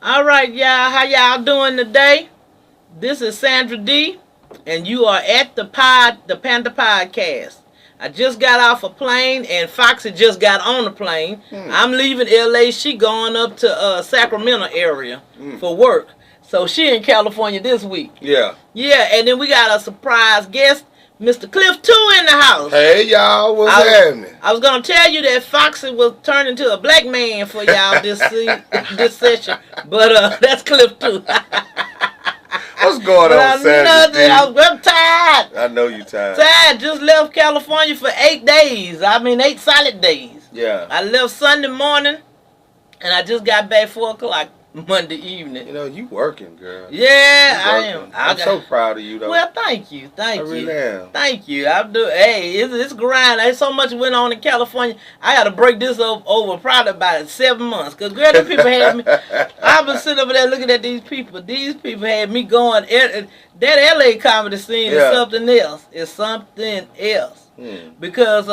All right, y'all. How y'all doing today? This is Sandra D, and you are at the Panda podcast. I just got off a plane, and Foxxy just got on the plane. I'm leaving LA. She going up to Sacramento area for work. So she in California this week. Yeah. Yeah, and then we got a surprise guest, Mr. Cliff2 in the house. Hey, y'all. What's happening? I was going to tell you that Foxxy will turn into a black man for y'all this session. But that's Cliff2. What's going on, Sandra? I'm tired. I know you tired. Tired. Just left California for 8 days. 8 solid days. Yeah. I left Sunday morning, and I just got back 4 o'clock Monday evening. You know, you working, girl. Yeah, I am. I'm so proud of you, though. Well, thank you. I really am. Thank you. Hey, it's grind. There's so much went on in California. I got to break this up over probably about 7 months. Because, girl, the people had me. I've been sitting over there looking at these people. These people had me going. That LA comedy scene is something else. It's something else. Because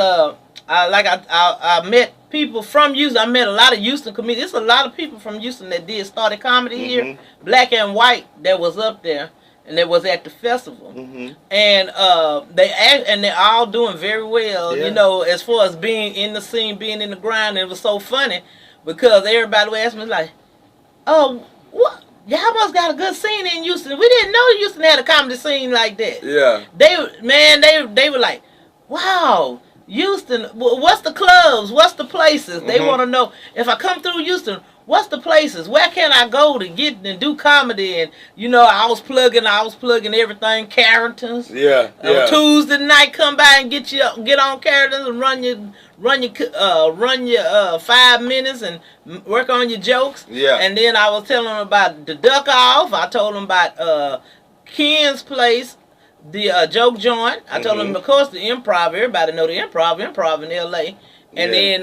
I met people from Houston. I met a lot of Houston comedians. There's a lot of people from Houston that started comedy here, black and white, that was up there and that was at the festival. And they're all doing very well. You know, as far as being in the scene, being in the grind. And it was so funny because everybody would ask me like, "Oh, what? Y'all must got a good scene in Houston. We didn't know Houston had a comedy scene like that." Yeah. They were like, "Wow. Houston, what's the clubs? What's the places?" They want to know, if I come through Houston, what's the places? Where can I go to get and do comedy? And, you know, I was plugging everything, Carrington's. Yeah. Tuesday night, come by and get on Carrington's and run your 5 minutes and work on your jokes. Yeah. And then I was telling them about the Duck Off. I told them about Ken's place, the joke joint. I told them, of course, the Improv. Everybody know the Improv in L.A. And then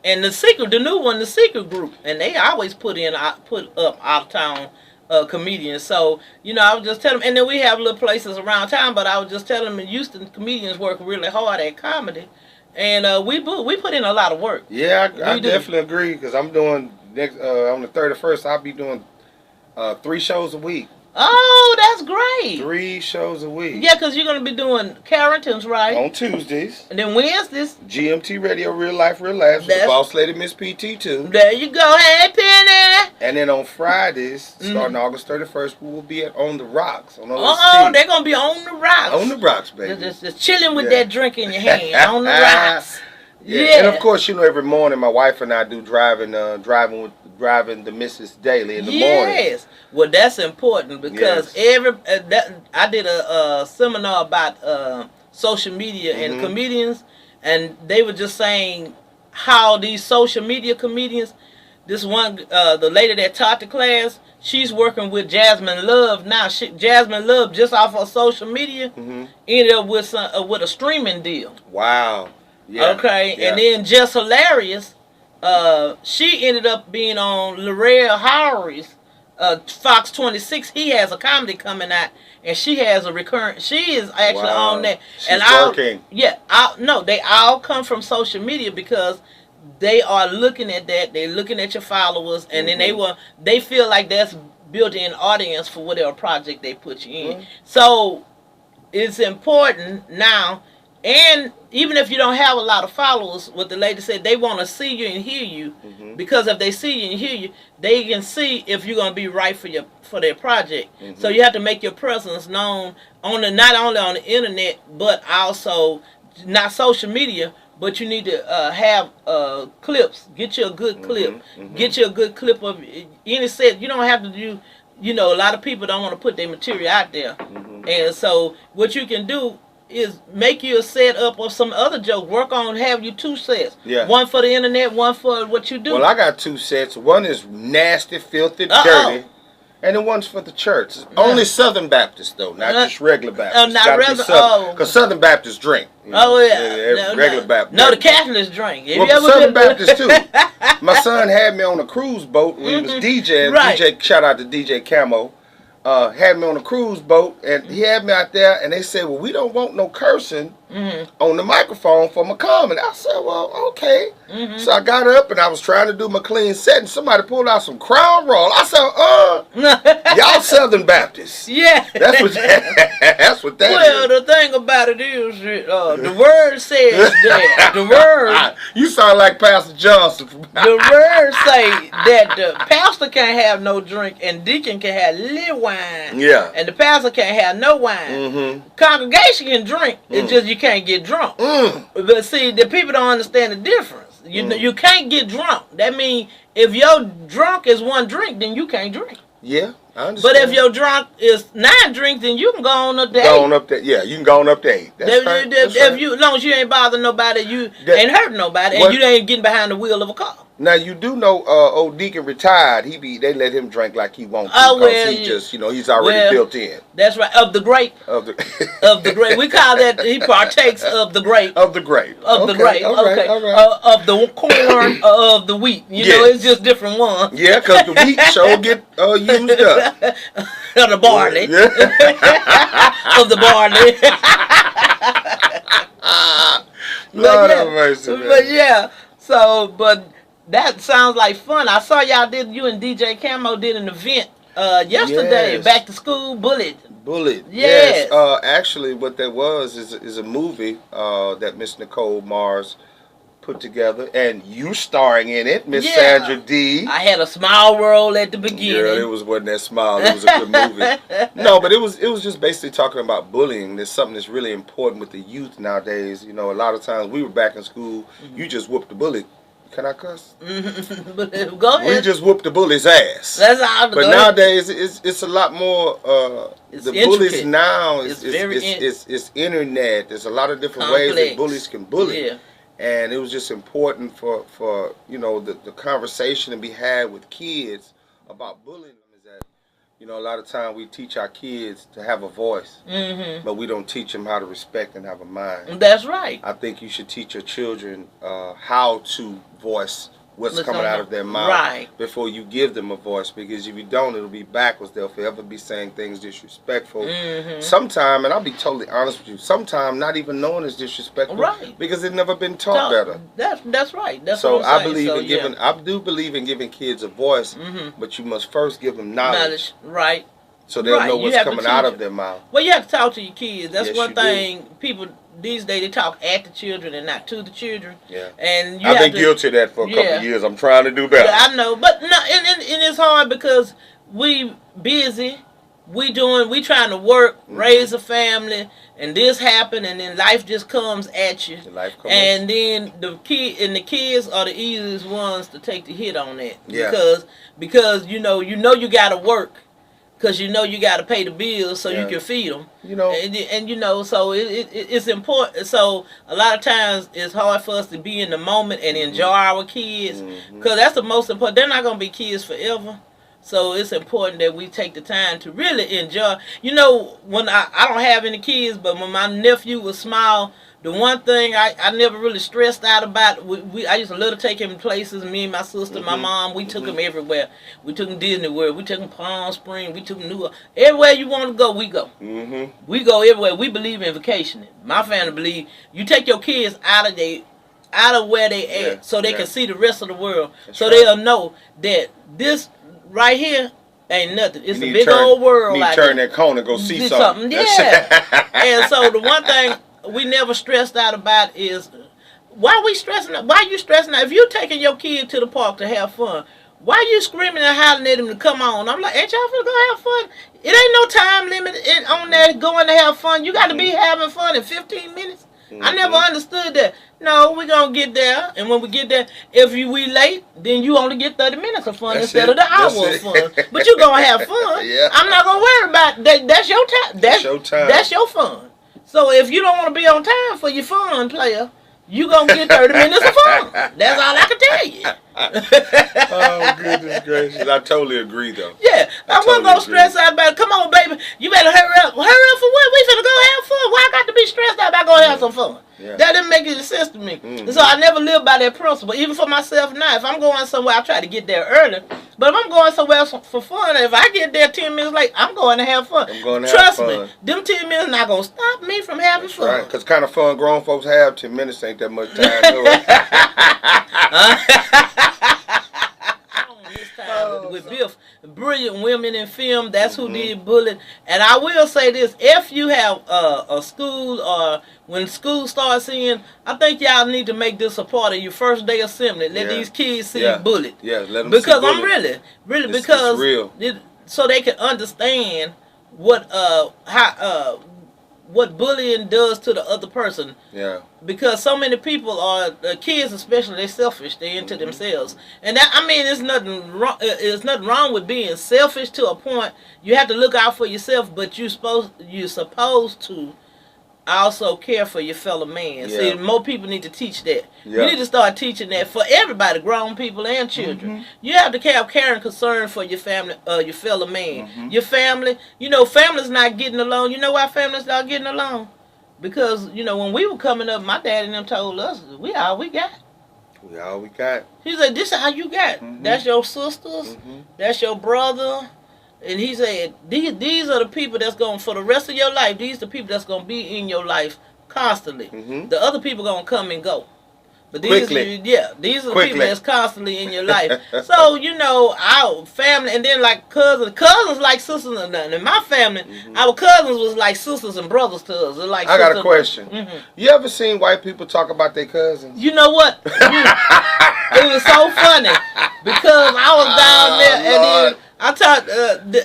and the Secret, the new one, the Secret Group, and they always put up out of town comedians. So, you know, I was just telling them, and then we have little places around town. But I was just telling them, Houston comedians work really hard at comedy, and we put in a lot of work. Yeah, I definitely agree, because I'm doing next on the 31st. I'll be doing 3 shows a week. Oh, that's great. 3 shows a week. Yeah, because you're going to be doing Carrington's, right? On Tuesdays. And then Wednesdays. GMT Radio, Real Life, Real Laughs. The Boss Lady, Miss PT, too. There you go. Hey, Penny. And then on Fridays, starting August 31st, we will be on the Rocks. They're going to be on the Rocks. On the Rocks, baby. Just chilling with that drink in your hand. On the Rocks. Yeah. And, of course, you know, every morning my wife and I do driving the missus daily in the morning. Yes. Well, that's important, because I did a seminar about social media and comedians, and they were just saying how these social media comedians, this one, the lady that taught the class, she's working with Jasmine Love now. Jasmine Love, just off of social media, ended up with a streaming deal. Wow. Yeah. Okay. Yeah. And then Just Hilarious, she ended up being on Laurel Howery's Fox 26. He has a comedy coming out, and she has a recurrent. She is actually on that. She's working. Yeah. No, they all come from social media, because they are looking at that. They're looking at your followers, and then they feel like that's built-in audience for whatever project they put you in. So it's important now. And even if you don't have a lot of followers, what the lady said, they want to see you and hear you, because if they see you and hear you, they can see if you're going to be right for their project. So you have to make your presence known not only on the internet, but also not social media, but you need to have clips. Get you a good clip. Get you a good clip of any set. You don't have to do. You know, a lot of people don't want to put their material out there, and so what you can do is make you a set up of some other jokes. Work on have you 2 sets. Yeah. One for the internet, one for what you do. Well, I got 2 sets. One is nasty, filthy, dirty. And the one's for the church. Only Southern Baptists, though, not just regular Baptists. Not regular. Because Southern Baptists drink. You know, regular Baptists. No, the Catholics drink. Well, Southern Baptists, too. My son had me on a cruise boat when he was DJing. Right. Shout out to DJ Camo. had me on a cruise boat, and he had me out there, and they said, well, we don't want no cursing on the microphone for my comment. I said, well, okay. So I got up, and I was trying to do my clean set, and somebody pulled out some Crown Royal. I said, y'all Southern Baptists. Yeah. That's what that well, is. the thing about it is, the word says that. The word. You sound like Pastor Johnson. The word say that the pastor can't have no drink and deacon can have little wine. Yeah. And the pastor can't have no wine. Congregation can drink. It's just you can't get drunk. But see, the people don't understand the difference. You know, you can't get drunk. That means if your drunk is one drink, then you can't drink. Yeah, I understand. But if your drunk is 9 drinks, then you can go on up to 8. Go on up there. Yeah, you can go on up to 8. That's right. That's right. As long as you ain't bothering nobody, you ain't hurting nobody, and you ain't getting behind the wheel of a car. Now you do know, old Deacon retired. They let him drink like he wants to. Oh well, he just he's already built in. That's right. Of the grape. Of the grape. We call that he partakes of the grape. Of the grape. Of the grape. All right, okay. All right. Of the corn. Of the wheat. You know, it's just different ones. Yeah, because the wheat sure get used up. Of the barley. Yeah. Of the barley. Lord have mercy, man. But yeah. So, but. That sounds like fun. I saw you and DJ Camo did an event yesterday. Yes. Back to school, Bullet. Yes. Actually, what that was is a movie that Miss Nicole Mars put together, and you starring in it, Miss Sandra D. I had a smile roll at the beginning. Yeah, wasn't that smile. It was a good movie. No, but it was just basically talking about bullying. There's something that's really important with the youth nowadays. You know, a lot of times we were back in school, you just whooped the bully. Can I cuss? Go ahead. We just whooped the bully's ass. That's how. But nowadays, it's a lot more. The bullies now it's internet. There's a lot of different ways that bullies can bully. Yeah. And it was just important for the conversation to be had with kids about bullying. Is that a lot of time we teach our kids to have a voice, but we don't teach them how to respect and have a mind. That's right. I think you should teach your children how to voice what's coming out of their mouth before you give them a voice, because if you don't, it'll be backwards. They'll forever be saying things disrespectful. Sometime, and I'll be totally honest with you, sometime not even knowing is disrespectful because they've never been taught better. That's right. That's so what I'm I believe in giving. I do believe in giving kids a voice, but you must first give them knowledge. Right. So they'll know what's coming out of their mouth. Well, you have to talk to your kids. That's one thing. People these days, they talk at the children and not to the children. Yeah. And I've been guilty of that for a couple of years. I'm trying to do better. Yeah, I know, but no, and it's hard because we busy. We trying to work, raise a family, and this happen, and then life just comes at you. And then the kids are the easiest ones to take the hit on that. Yeah. Because you know you got to work. Because you got to pay the bills so you can feed them. And so it's important. So a lot of times it's hard for us to be in the moment and enjoy our kids. Because that's the most important. They're not going to be kids forever. So it's important that we take the time to really enjoy. When I don't have any kids, but when my nephew was small, the one thing I never really stressed out about, I used to love to take him places. Me and my sister, my mom, we took him everywhere. We took him Disney World. We took him Palm Springs. We took him New York. Everywhere you want to go, we go. We go everywhere. We believe in vacationing. My family believe you take your kids out of where they at so they can see the rest of the world. They'll know that this right here ain't nothing. It's a big old world. You need to turn that corner and go see something. Yeah. And so the one thing we never stressed out about is why we stressing out. Why you stressing out? If you taking your kid to the park to have fun, why you screaming and hollering at them to come on? I'm like, ain't y'all finna go have fun? It ain't no time limit on that going to have fun. You got to be having fun in 15 minutes. I never understood that. No, we're going to get there. And when we get there, if we late, then you only get 30 minutes of fun instead of the hour of fun. But you're going to have fun. I'm not going to worry about that. That's your time. That's your time. That's your fun. So if you don't want to be on time for your fun, player, you going to get 30 minutes of fun. That's all I can tell you. Oh, goodness gracious. I totally agree, though. Yeah. I wasn't going to stress out about it. Come on, baby. You better hurry up. Hurry up for what? We finna go have fun. Why I got to be be stressed out about going to have some fun. Yeah. That didn't make any sense to me. And so I never lived by that principle. Even for myself now, if I'm going somewhere, I try to get there early. But if I'm going somewhere for fun, if I get there 10 minutes late, I'm going to have fun. Trust me, them 10 minutes not going to stop me from having fun. Right, because kind of fun grown folks have, 10 minutes ain't that much time. With Biff, brilliant women in film, that's who did Bullet. And I will say this, if you have a school or when school starts in, I think y'all need to make this a part of your first day assembly. Let these kids see Bullet. Yeah, let them because see Bullet. I'm really because it's real. So they can understand what bullying does to the other person. Yeah. Because so many people are kids, especially, they're selfish. They're into themselves, and that, I mean, there's nothing wrong. There's nothing wrong with being selfish to a point. You have to look out for yourself, but you're supposed to also care for your fellow man. Yeah. See, more people need to teach that. Yeah. You need to start teaching that for everybody, grown people and children. You have to have care and concern for your family, your fellow man, your family. You know, families not getting along. You know why families not getting along? Because, you know, when we were coming up, my dad and them told us, we all we got. We all we got. He said, this is how you got. That's your sisters. That's your brother. And he said, these are the people that's going, for the rest of your life, these are the people that's going to be in your life constantly. The other people going to come and go. But these, these are the people that's constantly in your life. So, you know, our family, and then like cousins like sisters and nothing. In my family, our cousins was like sisters and brothers to us. Like I got a question. You ever seen white people talk about their cousins? You know what? It was so funny because I was down there and then I talked,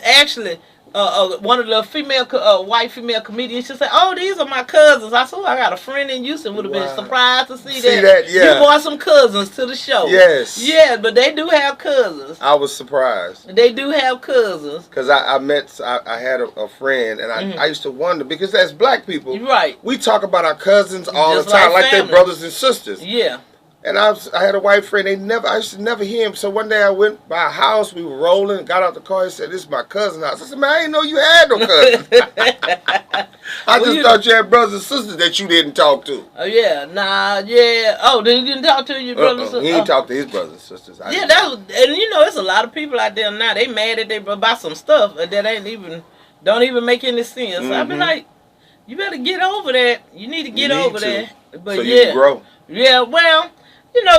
actually, one of the white female comedians, she said, "Oh, these are my cousins." I said, "I got a friend in Houston. Would have been surprised to see that. Yeah. You brought some cousins to the show." Yes. Yeah, but they do have cousins. I was surprised. They do have cousins. Because I had a friend, and I used to wonder, because as black people, we talk about our cousins all the time, like they're brothers and sisters. Yeah. And I had a white friend. I used to never hear him. So one day I went by a house. We were rolling. Got out the car. He said, "This is my cousin's house." I said, "Man, I didn't know you had no cousins." I just thought you had brothers and sisters that you didn't talk to. Oh yeah, nah, yeah. Oh, then you didn't talk to your brothers and sisters? He didn't talk to his brothers and sisters. And you know, it's a lot of people out there now. They mad at about some stuff that don't even make any sense. I be like, you better get over that. You need to get over that. But so you can grow. Yeah, well. You know,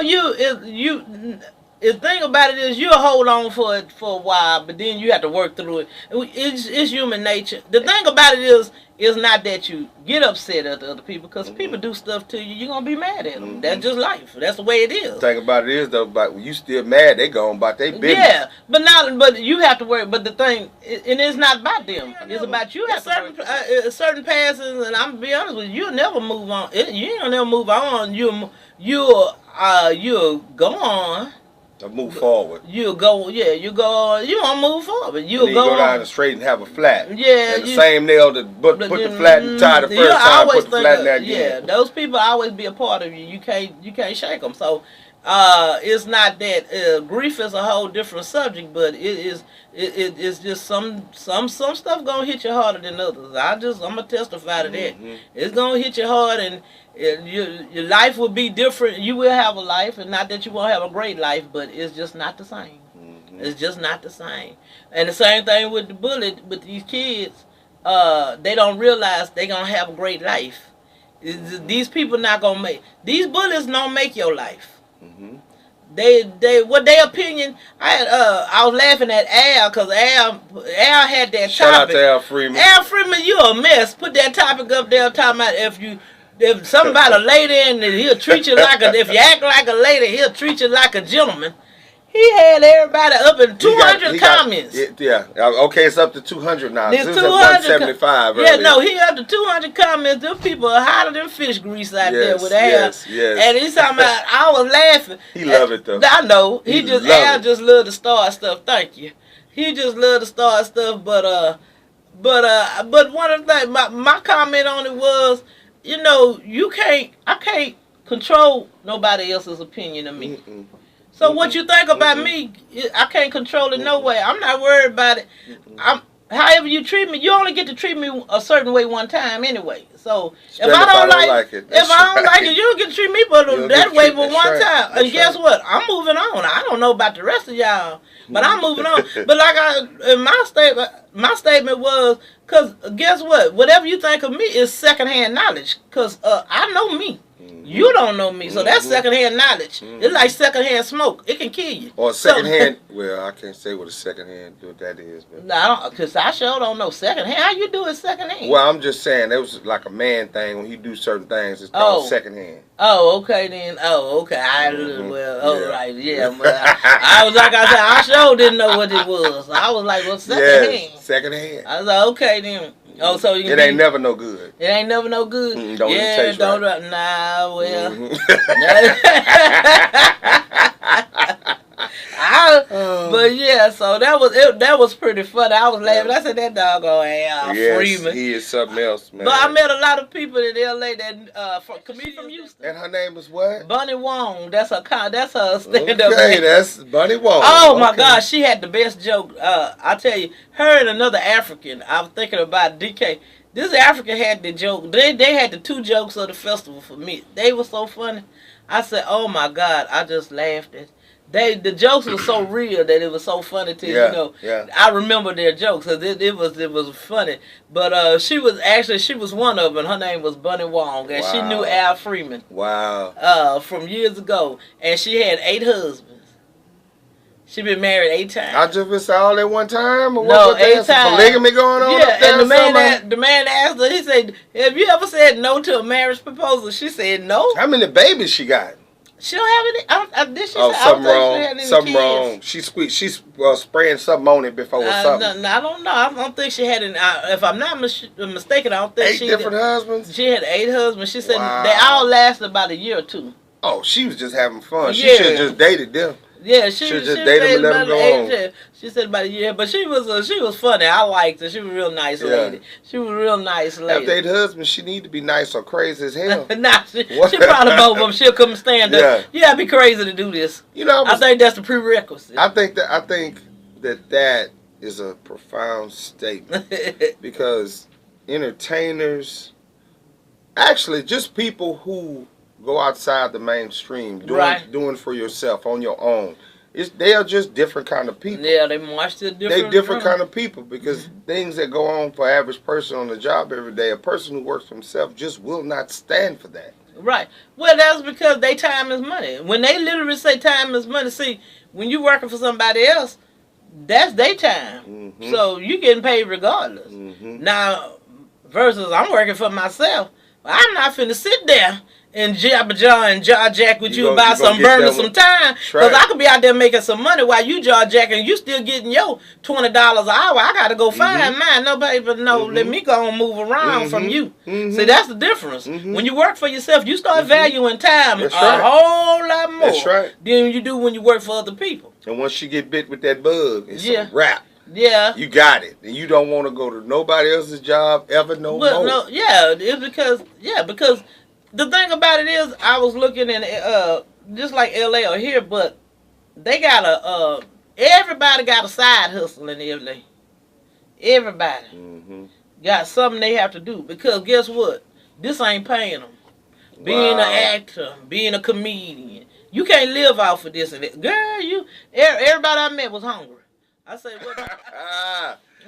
the thing about it is you'll hold on for it for a while, but then you have to work through it. It's human nature. The thing about it is not that you get upset at the other people, because people do stuff to you, you're going to be mad at them. That's just life. That's the way it is. The thing about it is, though, when you still mad, they going about their business. Yeah, but you have to worry. But the thing, and it's not about them. It's about you. Certain passes, and I'm going to be honest with you, you'll never move on. You ain't never move on. You'll go on. Or move forward. You go. You won't move forward. You'll go down the straight and have a flat. Yeah. And the same nail to put the flat and tie the first time, put the flat in that again. Yeah, those people always be a part of you. You can't shake them. So, it's not that grief is a whole different subject, but it's just some stuff gonna hit you harder than others. I'm gonna testify to that. It's gonna hit you hard, and your life will be different. You will have a life, and not that you won't have a great life, but it's just not the same. It's just not the same. And the same thing with the bullet, with these kids. They don't realize they gonna have a great life. These people not gonna make these bullets. Don't make your life. What their opinion. I was laughing at Al, because Al had that topic. Shout out to Al Freeman. Al Freeman, you a mess. Put that topic up there talking about if somebody a lady, and he'll treat you like if you act like a lady, he'll treat you like a gentleman. He had everybody up in 200 comments. Okay, it's up to 200 now. It was 175 earlier. Yeah, no, he up to 200 comments. Them people are hotter than fish grease out there with Al. Yes. And he's talking about, I was laughing. He love it though. I know. Al just love to start stuff. Thank you. He just love to start stuff. But one of the things, my comment on it was, you know, I can't control nobody else's opinion of me. So what you think about me, I can't control it no way. I'm not worried about it. however you treat me, you only get to treat me a certain way one time anyway. So if I don't like it, you don't get to treat me but that way but one time. And guess what? I'm moving on. I don't know about the rest of y'all, but I'm moving on. But my statement was, because guess what? Whatever you think of me is secondhand knowledge. Because I know me. You don't know me, so that's secondhand knowledge. It's like secondhand smoke. It can kill you. Or secondhand. Well, I can't say what a secondhand what that is. But. No, because I sure don't know secondhand. How you do it secondhand? Well, I'm just saying that was like a man thing. When you do certain things, it's called secondhand. Oh, okay then. Oh, okay. Right, yeah. But I was like I said, I sure didn't know what it was. I was like, well, secondhand. Yes, secondhand. I was like, okay then. Oh, so you it ain't never no good. It ain't never no good. Don't even taste right. Nah, well. But yeah, so that was pretty funny. I was laughing. I said that doggone Freeman. He is something else, man. But I met a lot of people in LA that comedians from Houston. And her name is what? Bunny Wong. That's her stand-up. Okay, that's Bunny Wong. Oh my gosh, she had the best joke. I tell you, her and another African. I was thinking about DK. This African had the joke. They had the 2 jokes of the festival for me. They were so funny. I said, oh my God, I just laughed at. The jokes were so real that it was so funny to you know. Yeah. I remember their jokes because it was funny. But she was one of them. Her name was Bunny Wong, and she knew Al Freeman. Wow. From years ago, and she had 8 husbands. She been married 8 times. I just been all at one time. Or no, what 8 times. Polygamy going on. Yeah, and the man asked her. He said, "Have you ever said no to a marriage proposal?" She said no. How many babies she got? She don't have any. Did she say, something wrong. She's spraying something on it before something. No, I don't know. I don't think she had any. If I'm not mistaken, I don't think 8 different husbands. She had 8 husbands. She said they all lasted about a year or 2. Oh, she was just having fun. She should have just dated them. Yeah, she just dated them and let them go on. She said about a year, but she was funny. I liked her. She was a real nice lady. She was a real nice lady. After 8 husbands, she need to be nice or crazy as hell. Nah, she probably both of them. She'll come stand up. You gotta be crazy to do this. You know, I think that's the prerequisite. I think that is a profound statement because entertainers, actually, just people who go outside the mainstream, doing for yourself on your own. They are just different kind of people. Yeah, they march to different. They different kind of people because things that go on for average person on the job every day, a person who works for himself just will not stand for that. Right. Well, that's because they time is money. When they literally say time is money, see, when you working for somebody else, that's their time. So you getting paid regardless. Now, versus I'm working for myself, I'm not finna sit there and jabba-jaw and jaw-jack with you about some burning some time. Because I could be out there making some money while you jaw-jacking. You still getting your $20 an hour. I got to go find mine. Nobody but let me go and move around from you. See, that's the difference. When you work for yourself, you start valuing time a whole lot more than you do when you work for other people. And once you get bit with that bug, it's a wrap. Yeah. You got it. And you don't want to go to nobody else's job ever no more. No, it's because the thing about it is, I was looking in just like LA or here, but they got everybody got a side hustle in LA. Everybody got something they have to do because guess what? This ain't paying them. Being an actor, being a comedian, you can't live off of this and that. Girl, everybody I met was hungry. I said, what?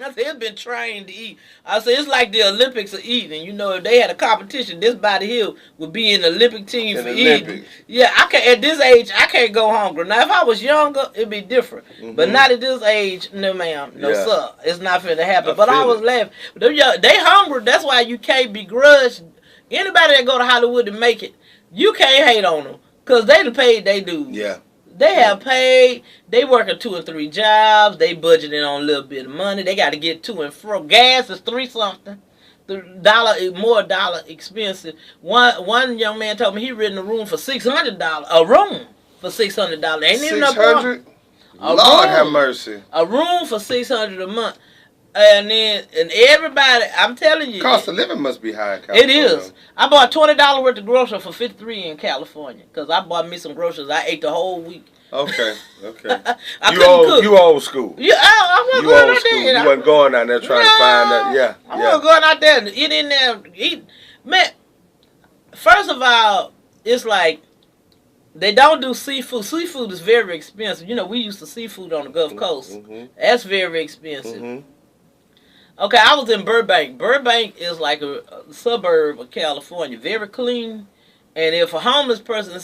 I said, it's been trained to eat. I said, it's like the Olympics of eating. You know, if they had a competition, this body here would be in the Olympic team for eating. Yeah, I can't. At this age, I can't go hungry. Now, if I was younger, it'd be different. But not at this age. No, ma'am. No, sir. It's not finna happen. But I was laughing. They hungry. That's why you can't begrudge. Anybody that go to Hollywood to make it, you can't hate on them. Because they done paid they dues. Yeah. They have paid. They working 2 or 3 jobs. They budgeting on a little bit of money. They got to get to and fro. Gas is $3 something. More dollar expensive. One young man told me he rented a room for $600. A room for $600. Ain't even no problem. Lord have mercy. A room for $600 a month. And everybody, I'm telling you, cost of living must be high in California. It is. I bought $20 worth of groceries for $53 in California because I bought me some groceries. I ate the whole week. Okay. You old school. Yeah, I wasn't going out there. You wasn't going out there trying to find that. Yeah. I wasn't going out there and eat in there. Man, first of all, it's like they don't do seafood. Seafood is very expensive. You know, we used to seafood on the Gulf Coast. Mm-hmm. That's very expensive. Mm-hmm. Okay, I was in Burbank. Burbank is like a suburb of California, very clean. And if a homeless person,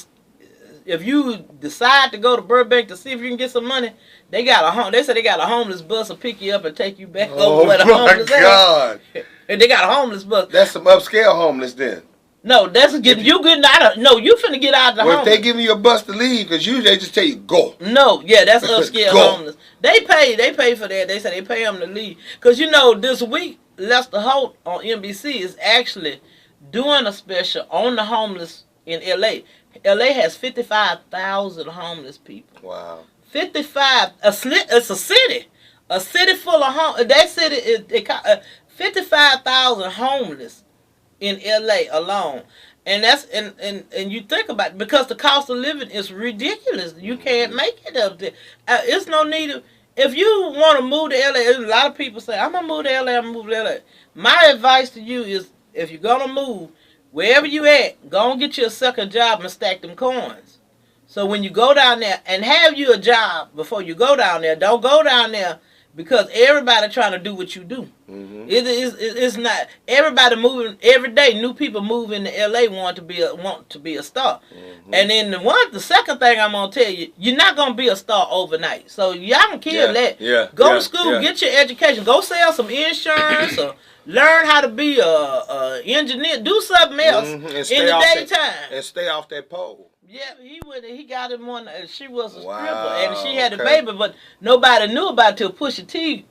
if you decide to go to Burbank to see if you can get some money, they say they got a homeless bus to pick you up and take you back over where the homeless God. And they got a homeless bus. That's some upscale homeless then. No, that's getting you getting out of. No, you finna get out of the homeless. If they give you a bus to leave, because usually they just tell you go. No, yeah, that's upscale homeless. They pay for that. They say they pay them to leave. Because you know, this week Lester Holt on NBC is actually doing a special on the homeless in LA. LA has 55,000 homeless people. Wow. 55. It's a city full of homeless. That city is 55,000 homeless in LA alone. And that's and you think about it, because the cost of living is ridiculous. You can't make it up there. It's no need of, if you want to move to LA, a lot of people say, I'm gonna move to LA, I'm gonna move to LA. My advice to you is, if you're gonna move, wherever you at, go and get you a second job and stack them coins. So when you go down there, and have you a job before you go down there. Don't go down there because everybody trying to do what you do. Mm-hmm. It's not everybody moving every day. New people move into LA want to be a star. Mm-hmm. And then the second thing I'm gonna tell you, you're not gonna be a star overnight. So y'all can kill that. Yeah. Go to school, get your education, go sell some insurance or learn how to be a engineer. Do something else in the daytime and stay off that pole. Yeah, he got him one. She was a stripper, and she had a baby, but nobody knew about it till Pusha T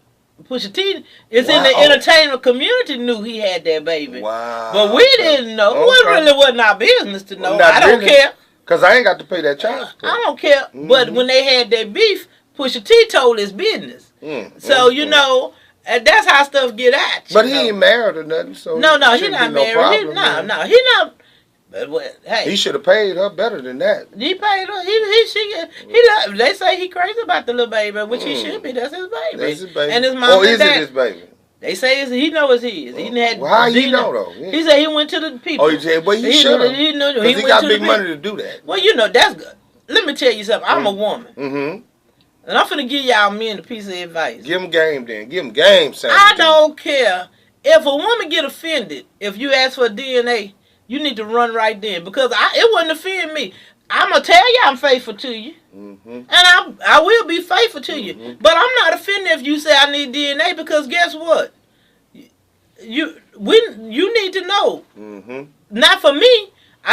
is in the entertainment community knew he had that baby. Wow. But we didn't know. It really wasn't our business to know. I don't care. Because I ain't got to pay that child support. I don't care. Mm-hmm. But when they had that beef, Pusha T told his business. So, you know, and that's how stuff get at you. But he ain't married or nothing. So no, he not married. He not. Hey, he should have paid her better than that. He paid her. They say he crazy about the little baby, which he should be. That's his baby. That's his baby. And his mom is it his baby? They say he know it's his. Well, how he know though? He said he went to the people. Oh, he said, well, he should have. He got big money to do that. Well, you know, that's good. Let me tell you something. I'm a woman. Mm-hmm. And I'm finna give y'all men a piece of advice. Give him game then. Give him game, Sandra. I don't care. If a woman get offended, if you ask for DNA, you need to run right then, because it wouldn't offend me. I'm going to tell you I'm faithful to you. Mm-hmm. And I will be faithful to you. But I'm not offended if you say I need DNA, because guess what? You need to know. Mm-hmm. Not for me.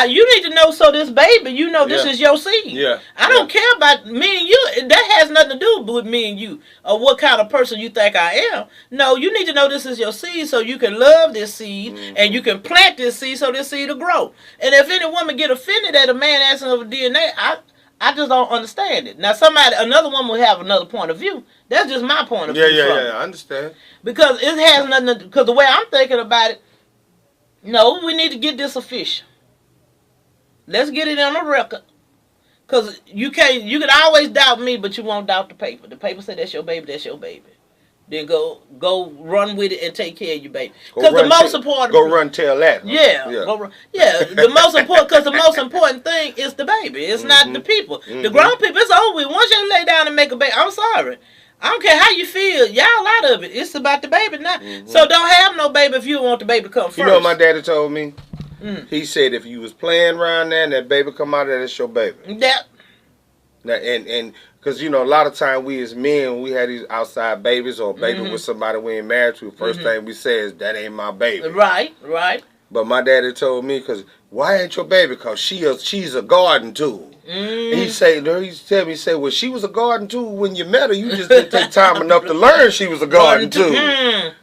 You need to know, so this baby, you know this is your seed. Yeah. I don't care about me and you. That has nothing to do with me and you or what kind of person you think I am. No, you need to know this is your seed so you can love this seed and you can plant this seed so this seed will grow. And if any woman get offended at a man asking for DNA, I just don't understand it. Now another woman will have another point of view. That's just my point of view. Yeah, I understand. Because it has nothing to, because the way I'm thinking about it, no, we need to get this official. Let's get it on the record. Because you can always doubt me, but you won't doubt the paper. The paper said that's your baby, that's your baby. Then go run with it and take care of your baby. Because the most important... Go run tell that. Yeah. The most important... Because the most important thing is the baby. It's not the people. The grown people, it's over with. Once you lay down and make a baby, I'm sorry. I don't care how you feel. Y'all out of it. It's about the baby now. So don't have no baby if you don't want the baby to come first. You know what my daddy told me? He said if you was playing around there and that baby come out of there, that's your baby. Yeah. Now, and because, you know, a lot of time we as men, when we had these outside babies or a baby with somebody we ain't married to, the first thing we say is, that ain't my baby. Right. But my daddy told me, because why ain't your baby? Because she's a garden tool. And he tell me, well, she was a garden tool when you met her. You just didn't take time enough to learn she was a garden tool.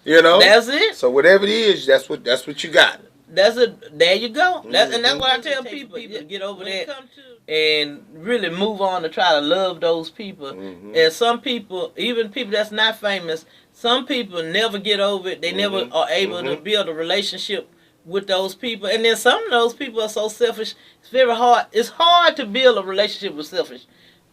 You know? That's it. So whatever it is, that's what you got. There you go. And that's what I tell people to get over that and really move on to try to love those people. And some people, even people that's not famous, some people never get over it. They never are able to build a relationship with those people. And then some of those people are so selfish. It's very hard. It's hard to build a relationship with selfish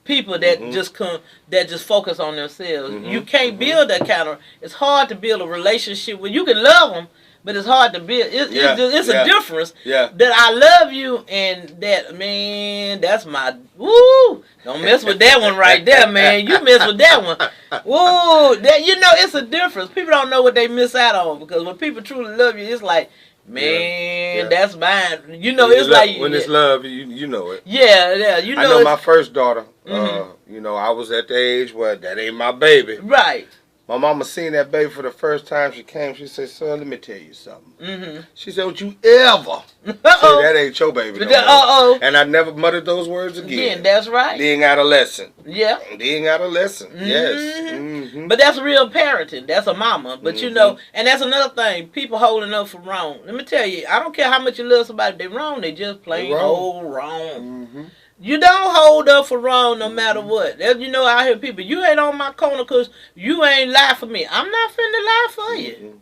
people that just focus on themselves. You can't build that kind of. It's hard to build a relationship with. You can love them, but it's hard to build. It's a difference. That I love you and that, man, that's my woo. Don't mess with that one right there, man. You mess with that one. Woo. That it's a difference. People don't know what they miss out on, because when people truly love you, it's like, man, that's mine. It's like when it's love, you know it. Yeah. I know my first daughter. I was at the age where that ain't my baby. Right. My mama seen that baby for the first time. She came. She said, "Son, let me tell you something." She said, "Don't you ever say that ain't your baby no more." And I never muttered those words again. That's right. Being adolescent. Yeah. Being adolescent. Yes. But that's real parenting. That's a mama. But and that's another thing. People holding up for wrong. Let me tell you, I don't care how much you love somebody. They wrong. They just plain old wrong. You don't hold up for wrong no matter what. I hear people, you ain't on my corner because you ain't lie for me. I'm not finna lie for you.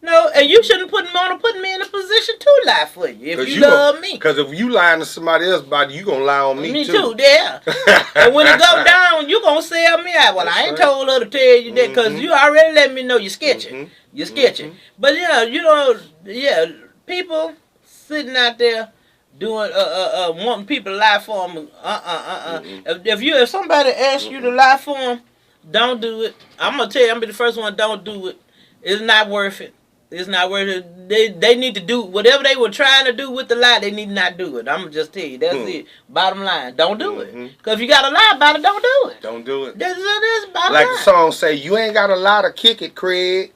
No, and you shouldn't put me in a position to lie for you if you love me. Because if you lying to somebody else about it, you gonna lie on me too. Me too, yeah. And when it go down, you gonna sell me out. Well, I ain't told her to tell you that because you already let me know you're sketchy. You're sketchy. But people sitting out there doing wanting people to lie for them. If somebody asks you to lie for them, don't do it. I'm gonna tell you, I'm gonna be the first one. Don't do it. It's not worth it. It's not worth it. They need to do whatever they were trying to do with the lie. They need to not do it. I'm gonna just tell you. That's it. Bottom line. Don't do it. Because if you got to lie about it, don't do it. Don't do it. That's bottom like line. the song say, you ain't got a lie to kick it, Craig.